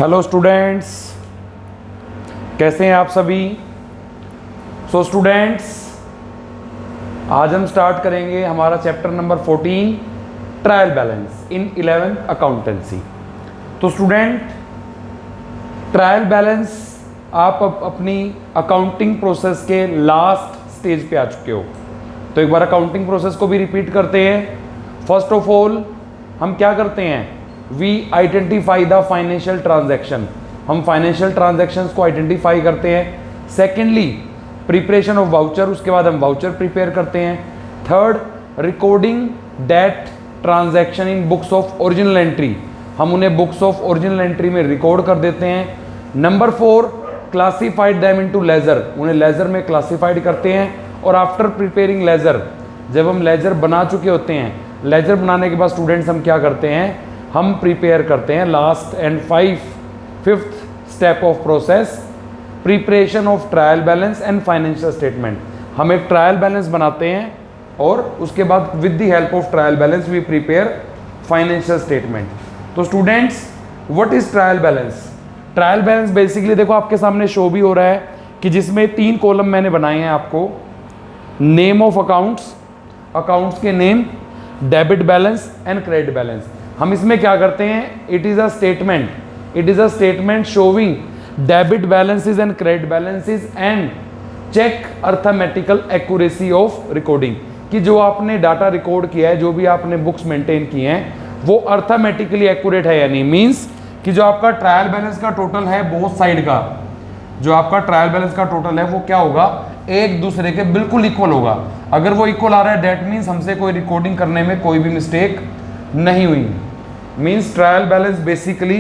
Hello students, कैसे हैं आप सभी। सो स्टूडेंट्स, आज हम स्टार्ट करेंगे हमारा चैप्टर नंबर 14 ट्रायल बैलेंस इन 11th अकाउंटेंसी। तो स्टूडेंट, ट्रायल बैलेंस आप अपनी अकाउंटिंग प्रोसेस के लास्ट स्टेज पे आ चुके हो। तो एक बार अकाउंटिंग प्रोसेस को भी रिपीट करते हैं। फर्स्ट ऑफ ऑल हम क्या करते हैं, we identify the financial transaction. हम फाइनेंशियल ट्रांजैक्शंस को आइडेंटिफाई करते हैं। सेकेंडली प्रिपरेशन ऑफ वाउचर, उसके बाद हम वाउचर प्रिपेयर करते हैं। Third, recording that transaction in books of original entry, हम उन्हें बुक्स ऑफ ओरिजिनल एंट्री में रिकॉर्ड कर देते हैं। Number 4, classified them into ledger, उन्हें लेजर में क्लासीफाइड करते हैं। और आफ्टर प्रिपेयरिंग लेजर, जब हम लेजर बना चुके होते हैं, लेजर बनाने के बाद स्टूडेंट्स हम क्या करते हैं, हम प्रिपेयर करते हैं last and fifth step of process, preparation of trial balance and financial statement. हम एक ट्रायल बैलेंस बनाते हैं और उसके बाद with the help of trial balance we prepare financial statement. तो students, what is trial balance. Trial balance basically देखो आपके सामने शो भी हो रहा है कि जिसमें 3 कॉलम मैंने बनाए हैं आपको। नेम ऑफ अकाउंट्स, अकाउंट्स के name, debit balance and credit balance. हम इसमें क्या करते हैं, it is a statement showing debit balances and credit balances and check arithmetical accuracy of recording, कि जो आपने डाटा रिकॉर्ड किया है, जो भी आपने बुक्स मेंटेन किए हैं, वो अर्थमेटिकली एक्यूरेट है या नहीं। मींस कि जो आपका ट्रायल बैलेंस का टोटल है बोथ साइड का, जो आपका ट्रायल बैलेंस का टोटल है वो क्या होगा, एक दूसरे के बिल्कुल इक्वल होगा। अगर वो इक्वल आ रहा है दैट मीन्स हमसे कोई रिकॉर्डिंग करने में कोई भी मिस्टेक नहीं हुई। Means trial balance basically,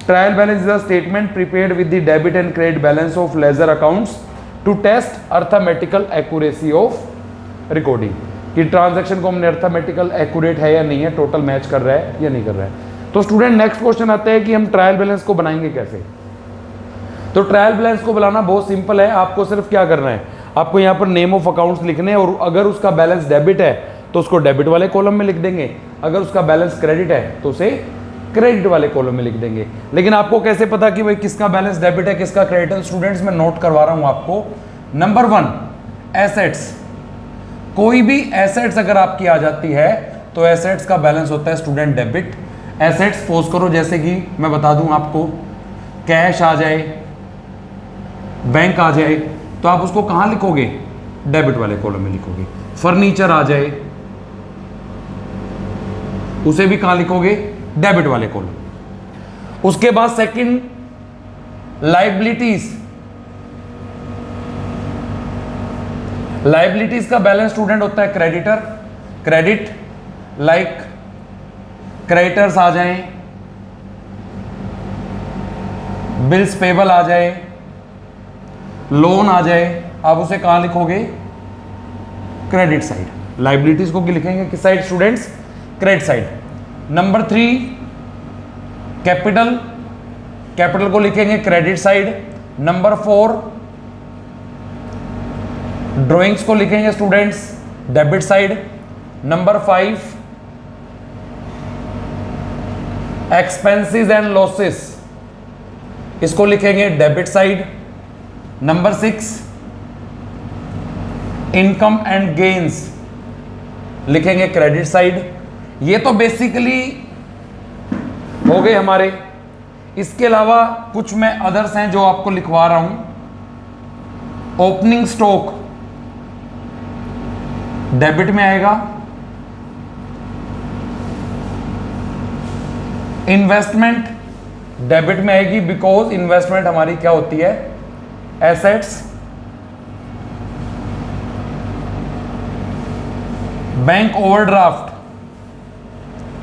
trial balance is a statement prepared with the debit and credit balance of ledger accounts to test arithmetical accuracy of recording, कि ट्रांजैक्शन को हमने अर्थमेटिकल एक्यूरेट है या नहीं है, टोटल मैच कर रहा है या नहीं कर रहा है। तो स्टूडेंट, नेक्स्ट क्वेश्चन आता है कि हम ट्रायल बैलेंस को बनाएंगे कैसे। तो ट्रायल बैलेंस को बनाना बहुत सिंपल है। आपको सिर्फ क्या करना है, आपको यहाँ पर नेम ऑफ अकाउंट्स लिखने हैं और अगर उसका बैलेंस डेबिट है तो उसको डेबिट वाले कॉलम में लिख देंगे, अगर उसका बैलेंस क्रेडिट है तो उसे क्रेडिट वाले कॉलम में लिख देंगे। लेकिन आपको कैसे पता कि भाई किसका बैलेंस डेबिट है किसका क्रेडिट है। स्टूडेंट्स, मैं नोट करवा रहा हूं आपको। Number 1, assets. कोई भी एसेट्स अगर आपकी आ जाती है तो एसेट्स का बैलेंस होता है स्टूडेंट डेबिट। एसेट्स सपोज करो, जैसे कि मैं बता दूं आपको, कैश आ जाए, बैंक आ जाए, तो आप उसको कहां लिखोगे, डेबिट वाले कॉलम में लिखोगे। फर्नीचर आ जाए, उसे भी कहां लिखोगे, डेबिट वाले कॉलम। उसके बाद सेकंड, लायबिलिटीज। लायबिलिटीज का बैलेंस स्टूडेंट होता है क्रेडिटर, क्रेडिट, लाइक क्रेडिटर्स आ जाएं, बिल्स पेबल आ जाए, लोन आ जाए, आप उसे कहां लिखोगे, क्रेडिट साइड। लायबिलिटीज को लिखेंगे किस side students, credit side. Number 3, capital, capital को लिखेंगे क्रेडिट साइड। नंबर 4, ड्रॉइंग्स को लिखेंगे students debit side. Number 5, expenses and losses, इसको लिखेंगे debit side. Number 6, income and gains, लिखेंगे क्रेडिट साइड। ये तो बेसिकली हो गए हमारे। इसके अलावा कुछ मैं अदर्स हैं जो आपको लिखवा रहा हूं। ओपनिंग स्टॉक डेबिट में आएगा। इन्वेस्टमेंट डेबिट में आएगी, बिकॉज इन्वेस्टमेंट हमारी क्या होती है, एसेट्स। बैंक ओवरड्राफ्ट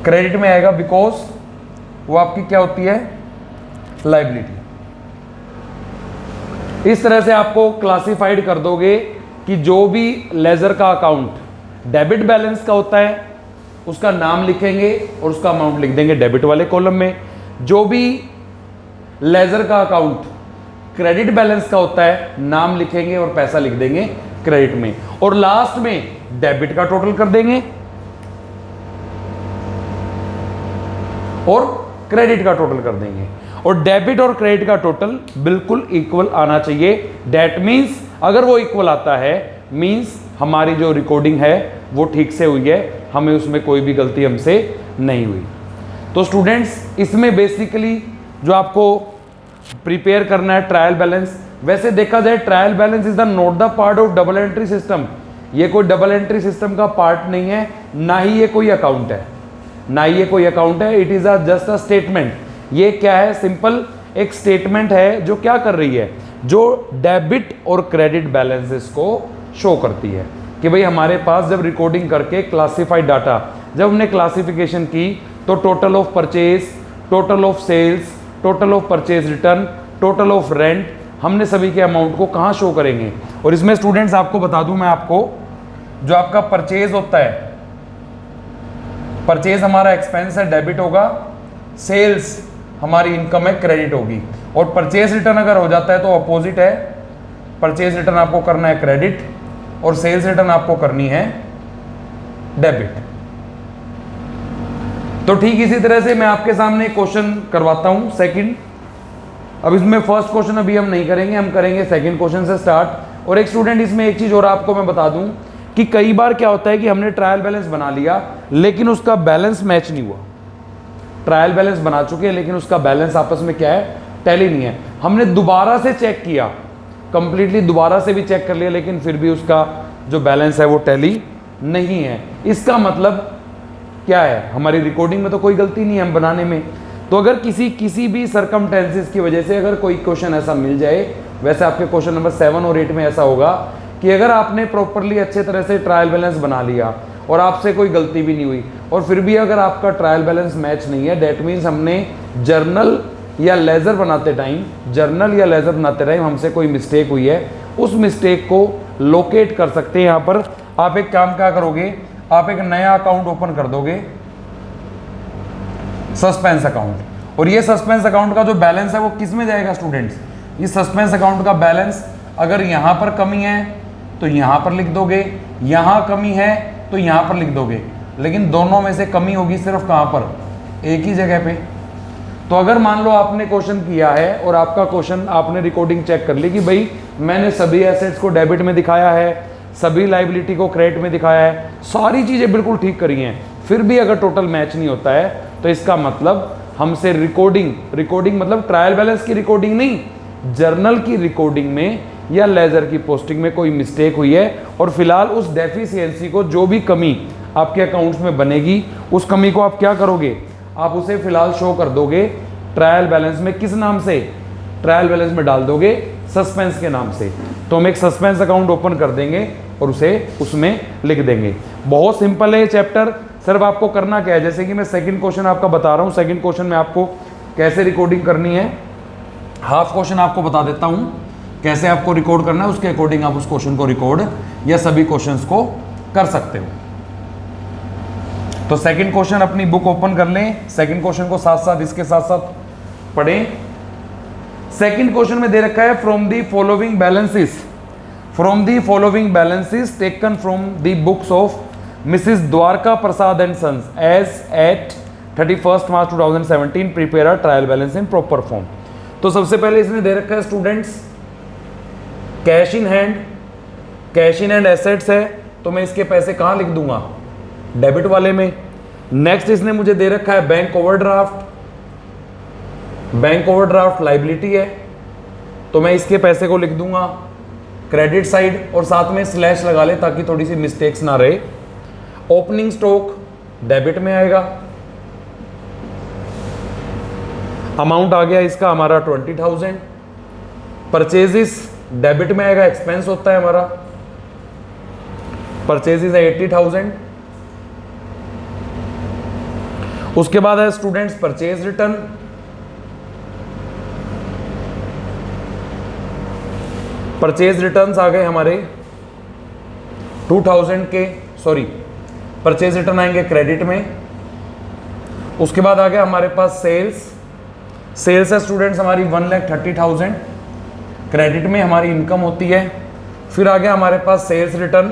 क्रेडिट में आएगा, बिकॉज वो आपकी क्या होती है, लायबिलिटी। इस तरह से आपको क्लासिफाइड कर दोगे कि जो भी लेजर का अकाउंट डेबिट बैलेंस का होता है उसका नाम लिखेंगे और उसका अमाउंट लिख देंगे डेबिट वाले कॉलम में। जो भी लेजर का अकाउंट क्रेडिट बैलेंस का होता है, नाम लिखेंगे और पैसा लिख देंगे क्रेडिट में, और लास्ट में डेबिट का टोटल कर देंगे और क्रेडिट का टोटल कर देंगे। और डेबिट और क्रेडिट का टोटल बिल्कुल इक्वल आना चाहिए। डेट मीन्स अगर वो इक्वल आता है मीन्स हमारी जो रिकॉर्डिंग है वो ठीक से हुई है, हमें उसमें कोई भी गलती हमसे नहीं हुई। तो स्टूडेंट्स इसमें बेसिकली जो आपको प्रिपेयर करना है ट्रायल बैलेंस, वैसे देखा जाए trial balance is the not the part of double entry system. ये कोई डबल एंट्री सिस्टम का पार्ट नहीं है, ना ही ये कोई अकाउंट है, ना ही ये कोई अकाउंट है। It is just a statement. ये क्या है? सिंपल एक स्टेटमेंट है जो क्या कर रही है, जो डेबिट और क्रेडिट बैलेंसेस को शो करती है कि भाई हमारे पास जब रिकॉर्डिंग करके क्लासिफाइड डाटा, जब हमने क्लासिफिकेशन की तो total of purchase, total of sales, total of purchase return, total of rent, हमने सभी के अमाउंट को कहाँ शो करेंगे। और इसमें स्टूडेंट्स आपको बता दूं मैं आपको, जो आपका परचेज होता है, परचेज हमारा एक्सपेंस है, डेबिट होगा, सेल्स हमारी इनकम है, क्रेडिट होगी। और परचेज रिटर्न अगर हो जाता है तो अपोजिट है, परचेज रिटर्न आपको करना है क्रेडिट और सेल्स रिटर्न आपको करनी है डेबिट। तो ठीक इसी तरह से मैं आपके सामने क्वेश्चन करवाता हूं सेकंड। अब इसमें फर्स्ट क्वेश्चन अभी हम नहीं करेंगे, हम करेंगे सेकंड क्वेश्चन से स्टार्ट। और एक स्टूडेंट इसमें एक चीज और आपको मैं बता दूं कि कई बार क्या होता है कि हमने ट्रायल बैलेंस बना लिया लेकिन उसका बैलेंस मैच नहीं हुआ। ट्रायल बैलेंस बना चुके हैं लेकिन उसका बैलेंस आपस में क्या है, टैली नहीं है। हमने दोबारा से चेक किया, कंप्लीटली दोबारा से भी चेक कर लिया लेकिन फिर भी उसका जो बैलेंस है वो टैली नहीं है। इसका मतलब क्या है, हमारी रिकॉर्डिंग में तो कोई गलती नहीं है हम बनाने में। तो अगर किसी भी सरकमटेंसेस की वजह से अगर कोई क्वेश्चन ऐसा मिल जाए, वैसे आपके क्वेश्चन नंबर 7 और 8 में ऐसा होगा कि अगर आपने प्रॉपरली अच्छे तरह से ट्रायल बैलेंस बना लिया और आपसे कोई गलती भी नहीं हुई और फिर भी अगर आपका ट्रायल बैलेंस मैच नहीं है, डेट मीन्स हमने जर्नल या लेजर बनाते टाइम हमसे कोई मिस्टेक हुई है। उस मिस्टेक को लोकेट कर सकते हैं। यहाँ पर आप एक काम क्या करोगे, आप एक नया अकाउंट ओपन कर दोगे, सस्पेंस अकाउंट, और ये सस्पेंस अकाउंट का जो बैलेंस है वो किस में जाएगा स्टूडेंट्स, ये सस्पेंस अकाउंट का बैलेंस अगर यहाँ पर कमी है तो यहाँ पर लिख दोगे, यहाँ कमी है तो यहाँ पर लिख दोगे, लेकिन दोनों में से कमी होगी सिर्फ कहाँ पर, एक ही जगह पे। तो अगर मान लो आपने क्वेश्चन किया है और आपका क्वेश्चन आपने रिकॉर्डिंग चेक कर ली कि भाई मैंने सभी एसेट्स को डेबिट में दिखाया है, सभी लाइबिलिटी को क्रेडिट में दिखाया है, सारी चीज़ें बिल्कुल ठीक करी हैं, फिर भी अगर टोटल मैच नहीं होता है तो इसका मतलब हमसे रिकॉर्डिंग मतलब ट्रायल बैलेंस की रिकॉर्डिंग नहीं, जर्नल की रिकॉर्डिंग में या लेजर की पोस्टिंग में कोई मिस्टेक हुई है। और फिलहाल उस डेफिशिएंसी को, जो भी कमी आपके अकाउंट्स में बनेगी, उस कमी को आप क्या करोगे, आप उसे फिलहाल शो कर दोगे ट्रायल बैलेंस में। किस नाम से? ट्रायल बैलेंस में डाल दोगे सस्पेंस के नाम से। तो हम एक सस्पेंस अकाउंट ओपन कर देंगे और उसे उसमें लिख देंगे। बहुत सिंपल है ये चैप्टर। सिर्फ आपको करना क्या है, जैसे कि मैं सेकंड क्वेश्चन आपका बता रहा हूँ, सेकंड क्वेश्चन में आपको कैसे रिकॉर्डिंग करनी है, हाफ क्वेश्चन आपको बता देता हूँ कैसे आपको रिकॉर्ड करना है, उसके अकॉर्डिंग आप उस क्वेश्चन को रिकॉर्ड या सभी क्वेश्चंस को कर सकते हो। तो सेकंड क्वेश्चन अपनी बुक ओपन कर लें, सेकंड क्वेश्चन को साथ साथ इसके साथ साथ पढ़ें। सेकंड क्वेश्चन में दे रखा है from the following balances taken from the books of Mrs Dwarka Prasad and sons as at 31 March 2017 prepare a trial balance in proper form. तो सबसे पहले इसने दे रखा है students cash in hand assets है, तो मैं इसके पैसे कहाँ लिख दूंगा, डेबिट वाले में। नेक्स्ट इसने मुझे दे रखा है बैंक ओवरड्राफ्ट लाइबिलिटी है, तो मैं इसके पैसे को लिख दूंगा क्रेडिट साइड और साथ में स्लैश लगा ले ताकि थोड़ी सी मिस्टेक्स ना रहे। ओपनिंग स्टॉक डेबिट में आएगा, अमाउंट आ गया इसका हमारा 20,000। परचेजेस डेबिट में आएगा, एक्सपेंस होता है हमारा, परचेजेस है 80,000। उसके बाद है students purchase return, purchase returns आ गए हमारे 2000 के, परचेज रिटर्न आएंगे क्रेडिट में। उसके बाद आ गया हमारे पास सेल्स है स्टूडेंट्स हमारी 1,30,000, क्रेडिट में हमारी इनकम होती है। फिर आ गया हमारे पास सेल्स रिटर्न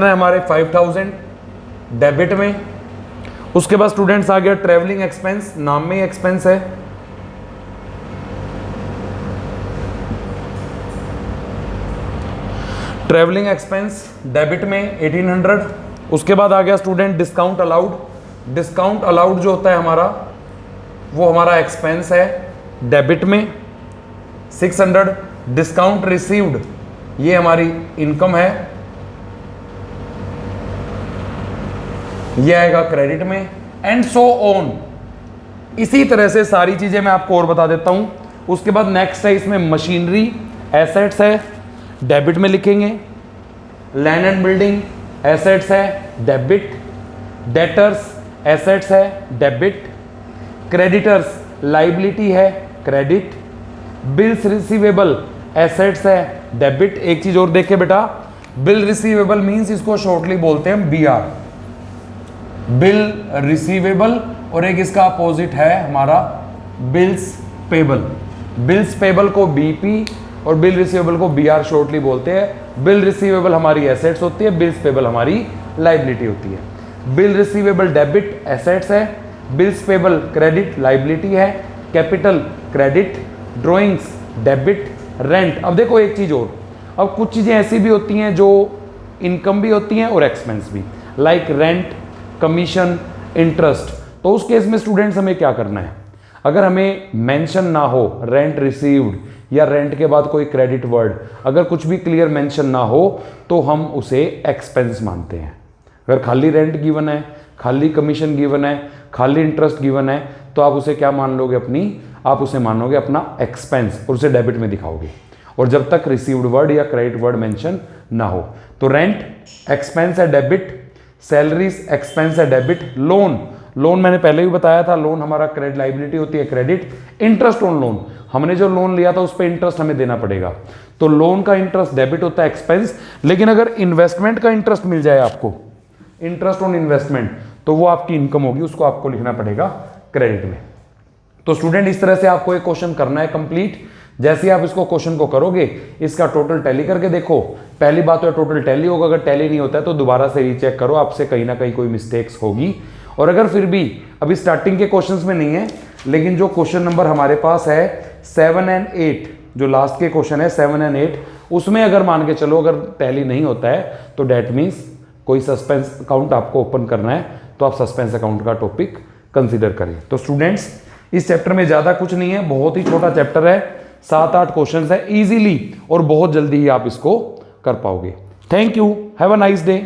है हमारे 5,000 डेबिट में। उसके बाद स्टूडेंट्स आ गया ट्रैवलिंग एक्सपेंस, नाम में ही एक्सपेंस है। ट्रैवलिंग एक्सपेंस डेबिट में 1800। उसके बाद आ गया student discount allowed. Discount allowed जो होता है हमारा वो हमारा एक्सपेंस है डेबिट में 600। डिस्काउंट रिसीव्ड ये हमारी इनकम है, ये आएगा क्रेडिट में, एंड सो ऑन। इसी तरह से सारी चीजें मैं आपको और बता देता हूं। उसके बाद नेक्स्ट है इसमें मशीनरी एसेट्स है, डेबिट में लिखेंगे। लैंड एंड बिल्डिंग एसेट्स है डेबिट। डेटर्स एसेट्स है डेबिट। क्रेडिटर्स लाइबिलिटी है क्रेडिट। बिल्स रिसीवेबल एसेट्स है डेबिट। एक चीज और देखे बेटा, बिल रिसीवेबल मींस इसको शॉर्टली बोलते हैं बीआर, बिल रिसीवेबल, और एक इसका अपोजिट है हमारा बिल्स पेबल। बिल्स पेबल को बीपी और बिल रिसीवेबल को बीआर शॉर्टली बोलते हैं। बिल रिसीवेबल हमारी एसेट्स होती है, बिल्स पेबल हमारी लाइबिलिटी होती है। बिल रिसीवेबल डेबिट एसेट्स है, बिल्स पेबल क्रेडिट लाइबिलिटी है, capital credit, drawings debit, rent. अब देखो एक चीज और, अब कुछ चीजें ऐसी भी होती हैं जो इनकम भी होती हैं और एक्सपेंस भी, लाइक रेंट, कमीशन, इंटरेस्ट। तो उस केस में स्टूडेंट्स हमें क्या करना है, अगर हमें मेंशन ना हो रेंट रिसीव्ड या रेंट के बाद कोई क्रेडिट वर्ड, अगर कुछ भी क्लियर मेंशन ना हो तो हम उसे एक्सपेंस मानते हैं। अगर खाली रेंट गिवन है, खाली कमीशन गिवन है, खाली इंटरेस्ट गिवन है, तो आप उसे क्या मान लोगे आप उसे मानोगे अपना एक्सपेंस और उसे डेबिट में दिखाओगे, और जब तक रिसीव्ड वर्ड या क्रेडिट वर्ड मेंशन ना हो। तो रेंट एक्सपेंस है डेबिट, सैलरीज एक्सपेंस है डेबिट। लोन मैंने पहले भी बताया था, लोन हमारा क्रेडिट लाइबिलिटी होती है क्रेडिट। इंटरेस्ट ऑन लोन, हमने जो लोन लिया था उस पर इंटरेस्ट हमें देना पड़ेगा, तो लोन का इंटरेस्ट डेबिट होता है एक्सपेंस। लेकिन अगर इन्वेस्टमेंट का इंटरेस्ट मिल जाए आपको, इंटरेस्ट ऑन इन्वेस्टमेंट, तो वो आपकी इनकम होगी, उसको आपको लिखना पड़ेगा क्रेडिट में। तो स्टूडेंट इस तरह से आपको एक क्वेश्चन करना है कंप्लीट। जैसे आप इसको क्वेश्चन को करोगे, इसका टोटल टैली करके देखो। पहली बात तो टोटल टैली होगा, अगर टैली नहीं होता है तो दोबारा से रीचेक करो, आपसे कहीं ना कहीं कोई मिस्टेक्स होगी। और अगर फिर भी अभी स्टार्टिंग के क्वेश्चंस में नहीं है, लेकिन जो क्वेश्चन नंबर हमारे पास है 7 और 8, जो लास्ट के क्वेश्चन है 7 और 8, उसमें अगर मान के चलो अगर टैली नहीं होता है तो डेट मीन्स कोई सस्पेंस अकाउंट आपको ओपन करना है, तो आप सस्पेंस अकाउंट का टॉपिक कंसिडर करें। तो स्टूडेंट्स इस चैप्टर में ज़्यादा कुछ नहीं है, बहुत ही छोटा चैप्टर है, 7-8 क्वेश्चंस है, इजीली और बहुत जल्दी ही आप इसको कर पाओगे। Thank you, have a nice day.